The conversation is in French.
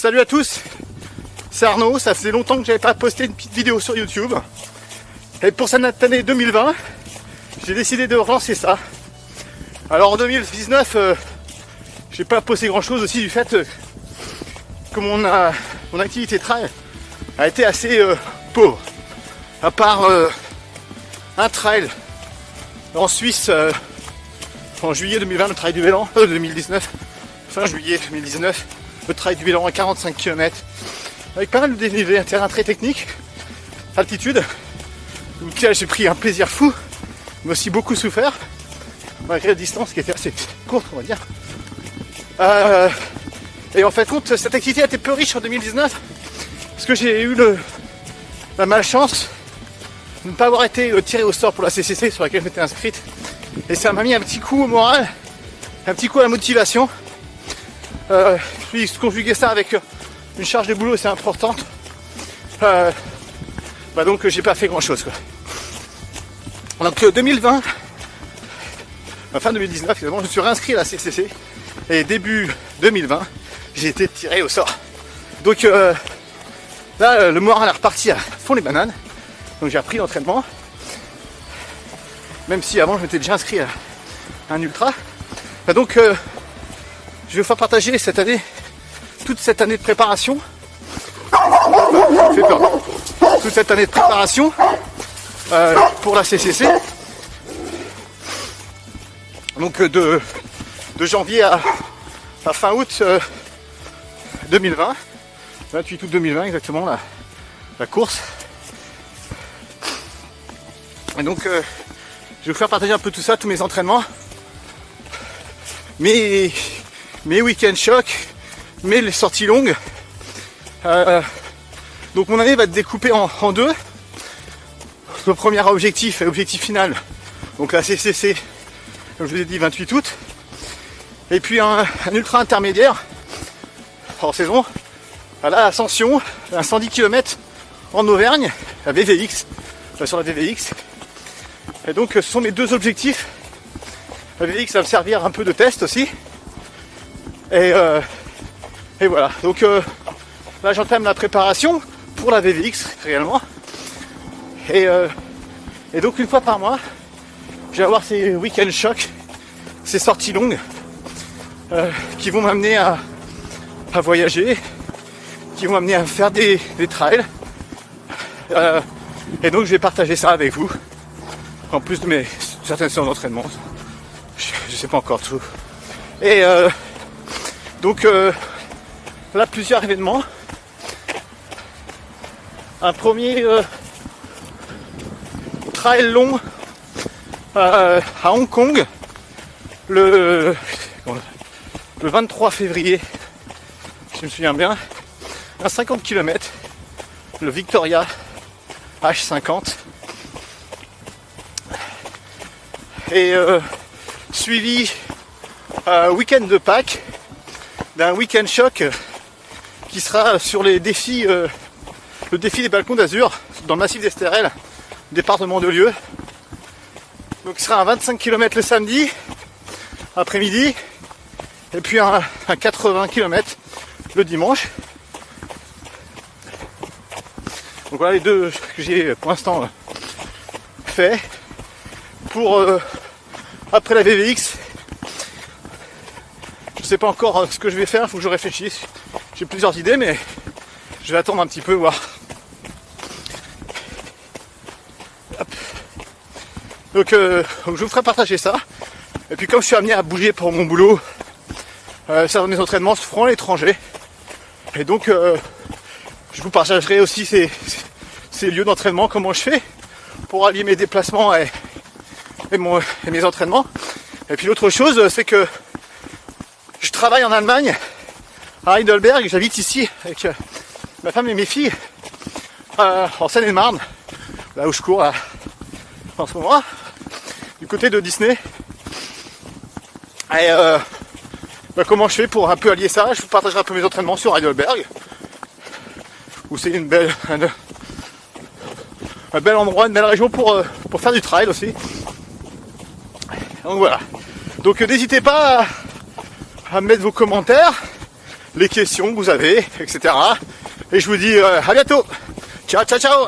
Salut à tous, c'est Arnaud, ça faisait longtemps que j'avais pas posté une petite vidéo sur YouTube. Et pour cette année 2020, j'ai décidé de relancer ça. Alors en 2019, j'ai pas posté grand chose aussi du fait que mon activité de trail a été assez pauvre. À part un trail en Suisse en juillet 2020, le trail du Vélan, 2019, fin juillet 2019, le trail du Vélan à 45 km, avec pas mal de dénivelé, un terrain très technique, altitude, où j'ai pris un plaisir fou, mais aussi beaucoup souffert, malgré la distance qui était assez courte, on va dire. Et en fait, compte, cette activité a été peu riche en 2019, parce que j'ai eu la malchance de ne pas avoir été tiré au sort pour la CCC sur laquelle je m'étais inscrite. Et ça m'a mis un petit coup au moral, un petit coup à la motivation. Puis conjuguer ça avec une charge de boulot assez importante, donc j'ai pas fait grand chose, quoi. Donc 2020, fin 2019 finalement, je me suis réinscrit à la CCC et début 2020 j'ai été tiré au sort. Donc là le moral est reparti à fond les bananes, donc j'ai appris l'entraînement, même si avant je m'étais déjà inscrit à un ultra. Donc je vais vous faire partager cette année, toute cette année de préparation. Toute cette année de préparation pour la CCC. Donc de janvier à fin août 2020, 28 août 2020 exactement, la course. Et donc je vais vous faire partager un peu tout ça, tous mes entraînements, mes week-end chocs, mes sorties longues. Donc mon année va être découpée en deux. Le premier objectif et l'objectif final, donc la CCC, comme je vous ai dit, 28 août. Et puis un ultra intermédiaire hors saison, à l'Ascension, un 110 km en Auvergne, la VVX, sur la VVX. Et donc ce sont mes deux objectifs. La VVX va me servir un peu de test aussi. Et voilà, donc là j'entame la préparation pour la VVX réellement. Et donc une fois par mois, je vais avoir ces week-end chocs, ces sorties longues qui vont m'amener à voyager, qui vont m'amener à faire des trails. Et donc je vais partager ça avec vous, en plus de mes certaines séances d'entraînement. Je sais pas encore tout. Et donc là plusieurs événements. Un premier trail long à Hong Kong le 23 février, si je me souviens bien, un 50 km, le Victoria H50. Et suivi week-end de Pâques d'un week-end choc qui sera sur les défis, le défi des balcons d'Azur dans le massif d'Estérel, département de Lieu. Donc il sera à 25 km le samedi après-midi et puis un 80 km le dimanche. Donc voilà les deux que j'ai pour l'instant fait. Pour après la VVX, je sais pas encore ce que je vais faire, il faut que je réfléchisse. J'ai plusieurs idées, mais je vais attendre un petit peu, voir. Hop. Donc je vous ferai partager ça. Et puis comme je suis amené à bouger pour mon boulot, certains de mes entraînements se feront à l'étranger. Et donc je vous partagerai aussi ces lieux d'entraînement, comment je fais pour allier mes déplacements et mes entraînements. Et puis l'autre chose, c'est que je travaille en Allemagne, à Heidelberg. J'habite ici avec ma femme et mes filles, en Seine-et-Marne, là où je cours là, en ce moment, du côté de Disney. Et comment je fais pour un peu allier ça? Je vous partagerai un peu mes entraînements sur Heidelberg, où c'est un bel endroit, une belle région pour faire du trail aussi. Donc voilà. Donc n'hésitez pas à mettre vos commentaires, les questions que vous avez, etc. Et je vous dis à bientôt. Ciao, ciao, ciao.